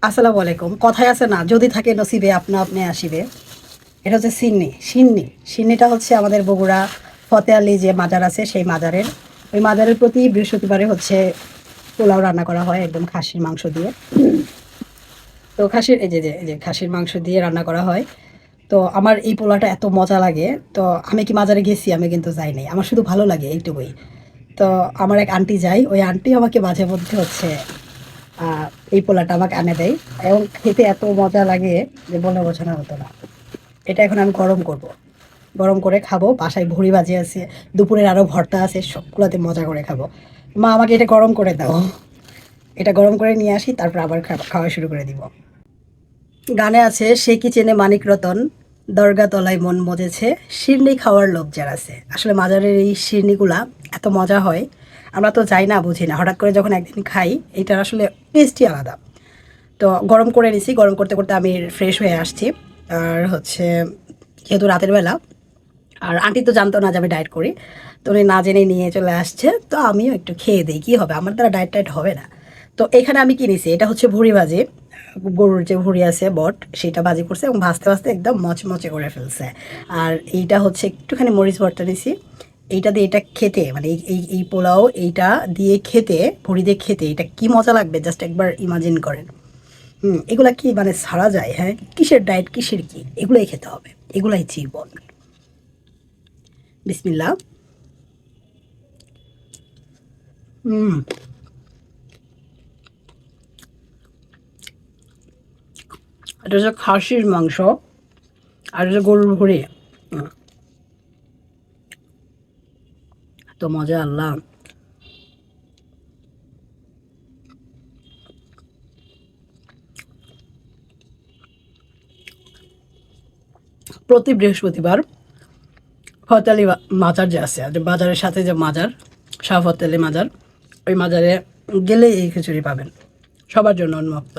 আসসালামু আলাইকুম। কথায় আছে না, যদি থাকে নসিবে আপনা আপনি আসিবে। এটা হচ্ছে সিন্নিটা হচ্ছে আমাদের বগুড়া ফতে আলী যে মাজার আছে সেই মাজারের, ওই মাজারের প্রতি বৃহস্পতিবারে হচ্ছে পোলাও রান্না করা হয় একদম খাসির মাংস দিয়ে। তো খাসির এই যে খাসির মাংস দিয়ে রান্না করা হয়। তো আমার এই পোলাওটা এত মজা লাগে। তো আমি কি মাজারে গেছি? আমি কিন্তু যাই নাই, আমার শুধু ভালো লাগে এইটুকুই। তো আমার এক আন্টি যায়, ওই আন্টি আমাকে মাঝে মধ্যে হচ্ছে আহ, এই পোলাটা আমাকে আনে দেয়, এবং খেতে এত মজা লাগে যে বলে বোঝানোর হতো না। এটা এখন আমি গরম করব, গরম করে খাবো। বাসায় ভুঁড়ি ভাজি আছে, দুপুরের আরও ভর্তা আছে, সবগুলোতে মজা করে খাবো। মা আমাকে এটা গরম করে দাও, এটা গরম করে নিয়ে আসি, তারপর আবার খাওয়া শুরু করে দিব। গানে আছে, সে কি চেনে মানিক রতন, দরগা তলায় মন মজেছে, শিরনি খাওয়ার লোভ যার আছে। আসলে মাজারের এই শিরনিগুলা এত মজা হয়, আমরা তো যাই না, বুঝি না, হঠাৎ করে যখন একদিন খাই, এটার আসলে টেস্টই আলাদা। তো গরম করে নিছি, গরম করতে করতে আমি ফ্রেশ হয়ে আসছি। আর হচ্ছে যেহেতু রাতের বেলা, আর আন্টি তো জানতো না যে আমি ডায়েট করি, তো উনি না জেনে নিয়ে চলে আসছে, তো আমিও একটু খেয়ে দিই, কী হবে, আমার দ্বারা ডায়েট টাইট হবে না। তো এখানে আমি কি নিছি, এটা হচ্ছে ভুঁড়ি ভাজি, গরুর যে ভুঁড়ি আছে বট, সেটা ভাজি করছে এবং ভাজতে ভাজতে একদম মচমচে করে ফেলছে। আর এইটা হচ্ছে একটুখানি মরিচ ভর্তা নিছি। এইটা দিয়ে এটা খেতে, মানে এই এই এই পোলাও এইটা দিয়ে খেতে, ভুঁড়ি দিয়ে খেতে এটা কি মজা লাগবে জাস্ট একবার ইমাজিন করেন। এগুলা কি মানে ছাড়া যায়? হ্যাঁ, কিসের ডায়েট, কিসের কি, এগুলাই খেতে হবে, এগুলাই জীবন। বিসমিল্লাহ। হুম। এটা হচ্ছে খাসির মাংস, আর এটা গরুর ভুঁড়ি। হুম, এত মজা আল্লাহ। প্রতি বৃহস্পতিবার ফতেলি মাজার যে আছে, যে বাজারের সাথে যে মাজার, শাহ ফতেলি মাজার, ওই মাজারে গেলে এই খিচুড়ি পাবেন, সবার জন্য উন্মুক্ত।